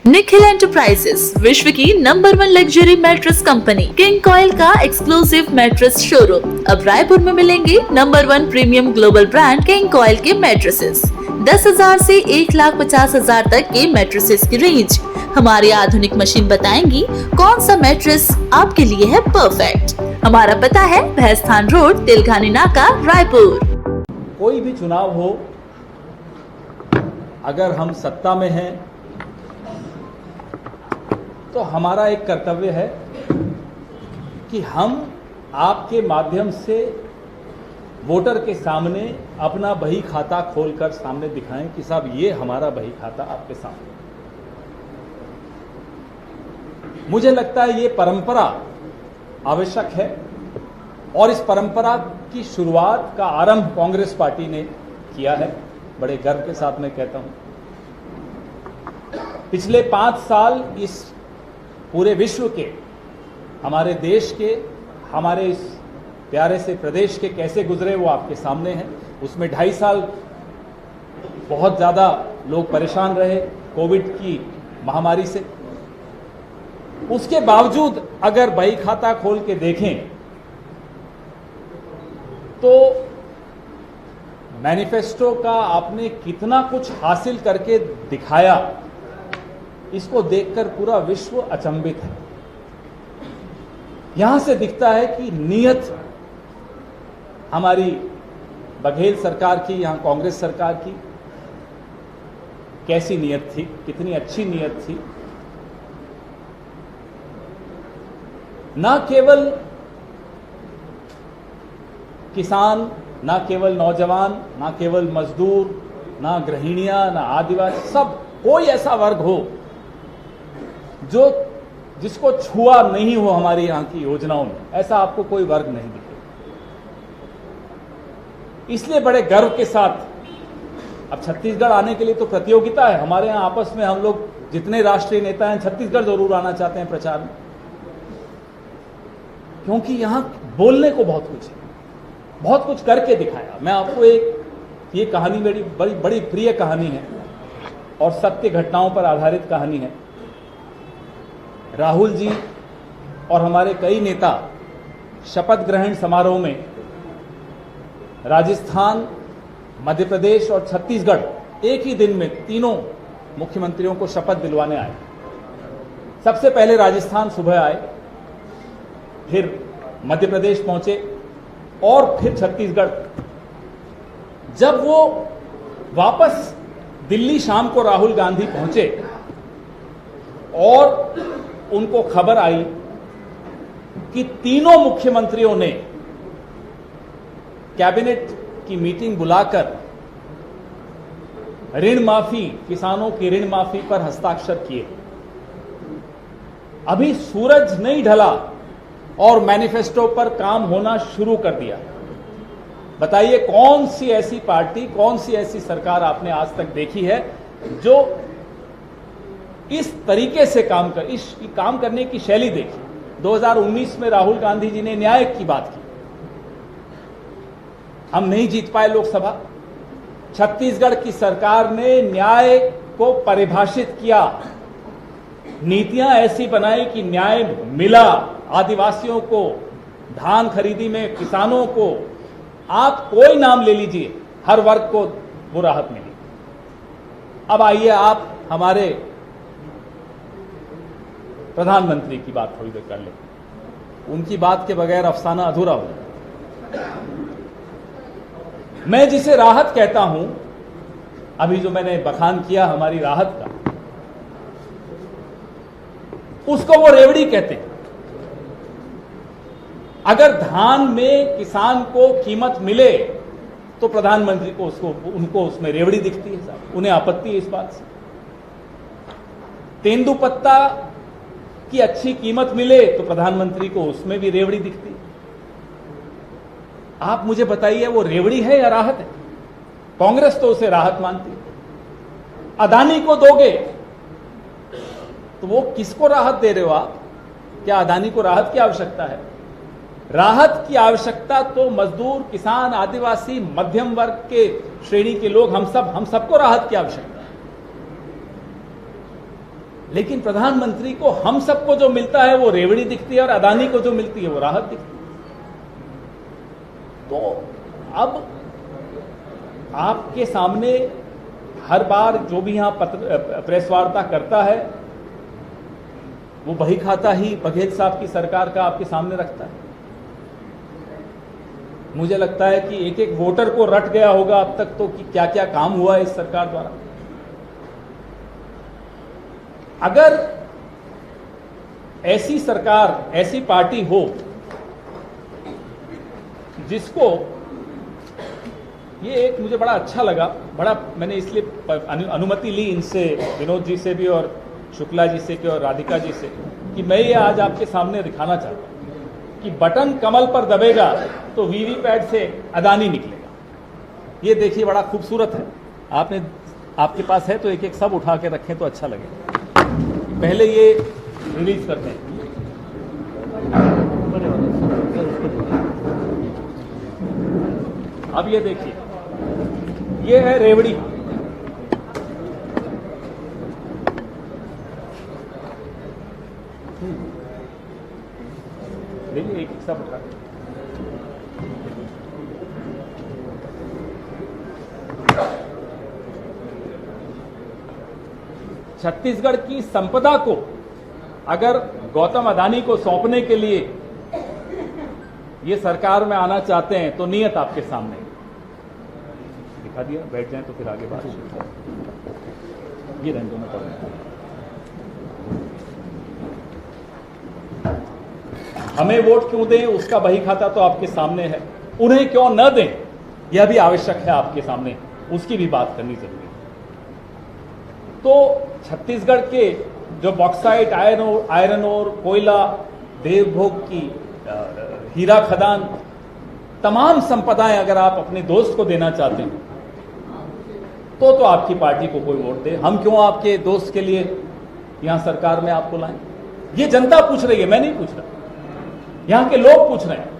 Nikhil enterprises विश्व की number 1 luxury mattress company king coil का एक्सक्लूसिव मैट्रेस शोरूम अब रायपुर में मिलेंगे। Number 1 premium global brand king coil के मैट्रेसेस 10,000 से 1,50,000 तक के मैट्रेसेस की रेंज। हमारी आधुनिक मशीन बताएंगी कौन सा मैट्रेस आपके लिए है परफेक्ट। हमारा पता है भैंसथान रोड, तिलघानी नाका, रायपुर। कोई भी चुनाव हो, अगर हम सत्ता में हैं तो हमारा एक कर्तव्य है कि हम आपके माध्यम से वोटर के सामने अपना बही खाता खोलकर सामने दिखाएं कि साहब ये हमारा बही खाता आपके सामने। मुझे लगता है ये परंपरा आवश्यक है और इस परंपरा की शुरुआत का आरंभ कांग्रेस पार्टी ने किया है। बड़े गर्व के साथ मैं कहता हूं, पिछले 5 साल इस पूरे विश्व के, हमारे देश के, हमारे इस प्यारे से प्रदेश के कैसे गुजरे वो आपके सामने हैं। उसमें 2.5 साल बहुत ज़्यादा लोग परेशान रहे कोविड की महामारी से। उसके बावजूद अगर बही खाता खोल के देखें तो मैनिफेस्टो का आपने कितना कुछ हासिल करके दिखाया, इसको देखकर पूरा विश्व अचंभित है। यहां से दिखता है कि नीयत हमारी बघेल सरकार की, यहां कांग्रेस सरकार की कैसी नीयत थी, कितनी अच्छी नीयत थी। ना केवल किसान, ना केवल नौजवान, ना केवल मजदूर, ना गृहिणियां, ना आदिवासी, सब कोई ऐसा वर्ग हो जो जिसको छुआ नहीं हो हमारी यहां की योजनाओं में, ऐसा आपको कोई वर्ग नहीं दिखेगा। इसलिए बड़े गर्व के साथ अब छत्तीसगढ़ आने के लिए तो प्रतियोगिता है हमारे यहां आपस में। हम लोग जितने राष्ट्रीय नेता हैं छत्तीसगढ़ जरूर आना चाहते हैं प्रचार में, क्योंकि यहां बोलने को बहुत कुछ है, बहुत कुछ करके दिखाया। मैं आपको ये कहानी मेरी बड़ी प्रिय कहानी है और सत्य घटनाओं पर आधारित कहानी है। राहुल जी और हमारे कई नेता शपथ ग्रहण समारोह में राजस्थान, मध्य प्रदेश और छत्तीसगढ़ एक ही दिन में तीनों मुख्यमंत्रियों को शपथ दिलवाने आए। सबसे पहले राजस्थान सुबह आए, फिर मध्य प्रदेश पहुंचे और फिर छत्तीसगढ़। जब वो वापस दिल्ली शाम को राहुल गांधी पहुंचे और उनको खबर आई कि तीनों मुख्यमंत्रियों ने कैबिनेट की मीटिंग बुलाकर ऋण माफी, किसानों की ऋण माफी पर हस्ताक्षर किए। अभी सूरज नहीं ढला और मैनिफेस्टो पर काम होना शुरू कर दिया। बताइए कौन सी ऐसी पार्टी, कौन सी ऐसी सरकार आपने आज तक देखी है जो इस तरीके से काम करने की शैली देखी। 2019 में राहुल गांधी जी ने न्याय की बात की, हम नहीं जीत पाए लोकसभा। छत्तीसगढ़ की सरकार ने न्याय को परिभाषित किया, नीतियां ऐसी बनाई कि न्याय मिला। आदिवासियों को धान खरीदी में, किसानों को, आप कोई नाम ले लीजिए, हर वर्ग को वो राहत मिली। अब आइए आप हमारे प्रधानमंत्री की बात थोड़ी देर कर लें। उनकी बात के बगैर अफसाना अधूरा हो। मैं जिसे राहत कहता हूं, अभी जो मैंने बखान किया हमारी राहत का, उसको वो रेवड़ी कहते हैं। अगर धान में किसान को कीमत मिले तो प्रधानमंत्री को उनको उसमें रेवड़ी दिखती है साहब, उन्हें आपत्ति है इस बात से। तेंदुपत्ता की अच्छी कीमत मिले तो प्रधानमंत्री को उसमें भी रेवड़ी दिखती है। आप मुझे बताइए वो रेवड़ी है या राहत है? कांग्रेस तो उसे राहत मानती है। अदानी को दोगे तो वो किसको राहत दे रहे हो आप? क्या अदानी को राहत की आवश्यकता है? राहत की आवश्यकता तो मजदूर, किसान, आदिवासी, मध्यम वर्ग के श्रेणी के लोग, हम सबको राहत की आवश्यकता है। लेकिन प्रधानमंत्री को हम सबको जो मिलता है वो रेवड़ी दिखती है और अदानी को जो मिलती है वो राहत दिखती है। तो अब आपके सामने हर बार जो भी यहां प्रेस वार्ता करता है वो बही खाता ही बघेल साहब की सरकार का आपके सामने रखता है। मुझे लगता है कि एक एक वोटर को रट गया होगा अब तक तो कि क्या क्या काम हुआ है इस सरकार द्वारा। अगर ऐसी सरकार, ऐसी पार्टी हो जिसको ये एक मुझे बड़ा अच्छा लगा, बड़ा मैंने इसलिए अनुमति ली इनसे, विनोद जी से भी और शुक्ला जी से भी और राधिका जी से, कि मैं ये आज आपके सामने दिखाना चाहता हूं कि बटन कमल पर दबेगा तो वीवीपैट से अदानी निकलेगा। ये देखिए बड़ा खूबसूरत है। आपके पास है तो एक एक सब उठा के रखें तो अच्छा लगेगा। पहले ये रिलीज करते हैं। अब ये देखिए, ये है रेवड़ी। देखिए एक सब उठा। छत्तीसगढ़ की संपदा को अगर गौतम अदानी को सौंपने के लिए ये सरकार में आना चाहते हैं तो नियत आपके सामने दिखा दिया। बैठ जाएं तो फिर आगे बात। ये रहने दो, मैं पढ़ूंगा। हमें वोट क्यों दें उसका बही खाता तो आपके सामने है, उन्हें क्यों न दें यह भी आवश्यक है आपके सामने, उसकी भी बात करनी जरूरी है। तो छत्तीसगढ़ के जो बॉक्साइट, आयरन ओर, कोयला, देवभोग की हीरा खदान, तमाम संपदाएं अगर आप अपने दोस्त को देना चाहते हैं तो आपकी पार्टी को कोई वोट दे। हम क्यों आपके दोस्त के लिए यहां सरकार में आपको लाएं? ये जनता पूछ रही है, मैं नहीं पूछ रहा, यहां के लोग पूछ रहे हैं।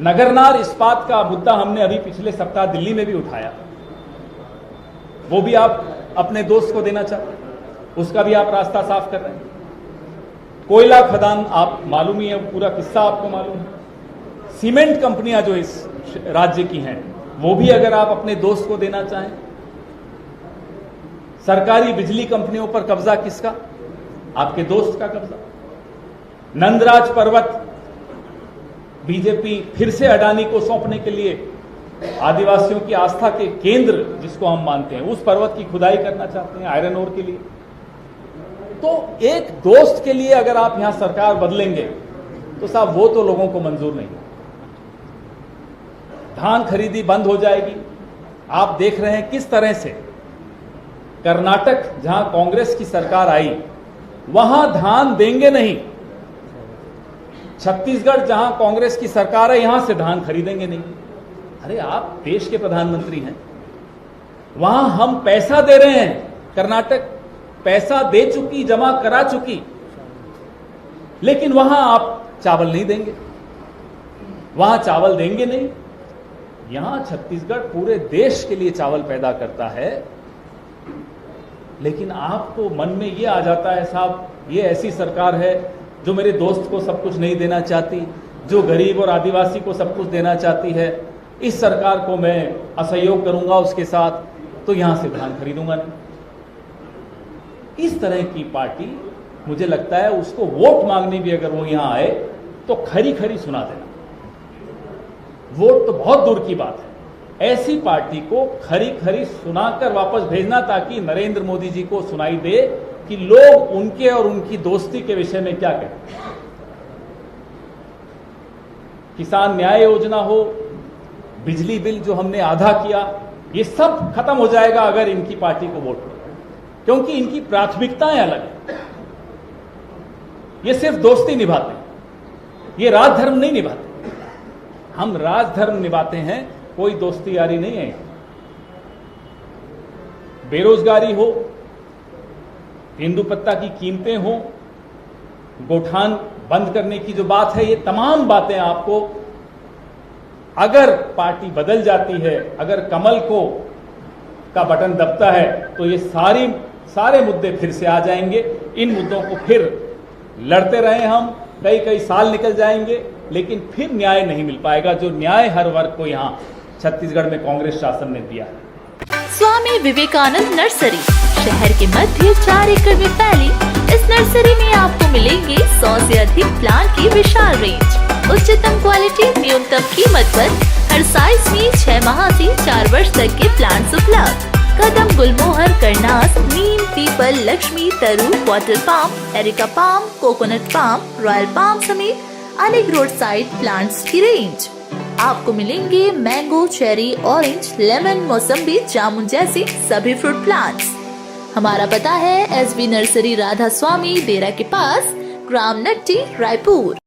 नगरनार इस्पात का मुद्दा हमने अभी पिछले सप्ताह दिल्ली में भी उठाया, वो भी आप अपने दोस्त को देना चाहते हैं, उसका भी आप रास्ता साफ कर रहे हैं। कोयला खदान आप मालूम ही है, पूरा किस्सा आपको मालूम है। सीमेंट कंपनियां जो इस राज्य की हैं वो भी अगर आप अपने दोस्त को देना चाहें। सरकारी बिजली कंपनियों पर कब्जा किसका? आपके दोस्त का कब्जा। नंदराज पर्वत बीजेपी फिर से अडानी को सौंपने के लिए, आदिवासियों की आस्था के केंद्र जिसको हम मानते हैं, उस पर्वत की खुदाई करना चाहते हैं आयरन ओर के लिए। तो एक दोस्त के लिए अगर आप यहां सरकार बदलेंगे तो साहब वो तो लोगों को मंजूर नहीं। धान खरीदी बंद हो जाएगी। आप देख रहे हैं किस तरह से कर्नाटक जहां कांग्रेस की सरकार आई वहां धान देंगे नहीं, छत्तीसगढ़ जहां कांग्रेस की सरकार है यहां से धान खरीदेंगे नहीं। अरे आप देश के प्रधानमंत्री हैं, वहां हम पैसा दे रहे हैं, कर्नाटक पैसा दे चुकी, जमा करा चुकी, लेकिन वहां आप चावल नहीं देंगे, वहां चावल देंगे नहीं। यहां छत्तीसगढ़ पूरे देश के लिए चावल पैदा करता है, लेकिन आपको मन में यह आ जाता है साहब ये ऐसी सरकार है जो मेरे दोस्त को सब कुछ नहीं देना चाहती, जो गरीब और आदिवासी को सब कुछ देना चाहती है, इस सरकार को मैं असहयोग करूंगा उसके साथ, तो यहां से धान खरीदूंगा नहीं। इस तरह की पार्टी, मुझे लगता है उसको वोट मांगने भी अगर वो यहां आए तो खरी खरी सुना देना। वोट तो बहुत दूर की बात है, ऐसी पार्टी को खरी खरी सुनाकर वापस भेजना ताकि नरेंद्र मोदी जी को सुनाई दे कि लोग उनके और उनकी दोस्ती के विषय में क्या कहते हैं। किसान न्याय योजना हो, बिजली बिल जो हमने आधा किया, ये सब खत्म हो जाएगा अगर इनकी पार्टी को वोट मिले, क्योंकि इनकी प्राथमिकताएं अलग हैं। ये सिर्फ दोस्ती निभाते हैं, ये राजधर्म नहीं निभाते। हम राजधर्म निभाते हैं, कोई दोस्ती यारी नहीं है। बेरोजगारी हो, तेंदुपत्ता की कीमतें हो, गोठान बंद करने की जो बात है, ये तमाम बातें आपको अगर पार्टी बदल जाती है, अगर कमल का बटन दबता है तो ये सारी सारे मुद्दे फिर से आ जाएंगे। इन मुद्दों को फिर लड़ते रहे हम, कई कई साल निकल जाएंगे, लेकिन फिर न्याय नहीं मिल पाएगा जो न्याय हर वर्ग को यहाँ छत्तीसगढ़ में कांग्रेस शासन ने दिया है। स्वामी विवेकानंद नर्सरी शहर के मध्य 4 एकड़ में फैली इस नर्सरी में आपको मिलेंगे 100 से अधिक प्लांट की विशाल रेंज, उच्चतम क्वालिटी, न्यूनतम कीमत पर हर साइज में 6 माह से 4 वर्ष तक के प्लांट्स उपलब्ध। कदम, गुलमोहर, करनास, नीम, पीपल, लक्ष्मी, तरु, water palm, areca palm, coconut palm, royal palm समेत अनेक रोड साइड प्लांट्स की रेंज। आपको मिलेंगे मैंगो, चेरी, ऑरेंज, लेमन, मौसम्बी, जामुन जैसे सभी फ्रूट प्लांट्स। हमारा पता है SB नर्सरी, राधा स्वामी डेरा के पास, ग्राम नट्टी, रायपुर।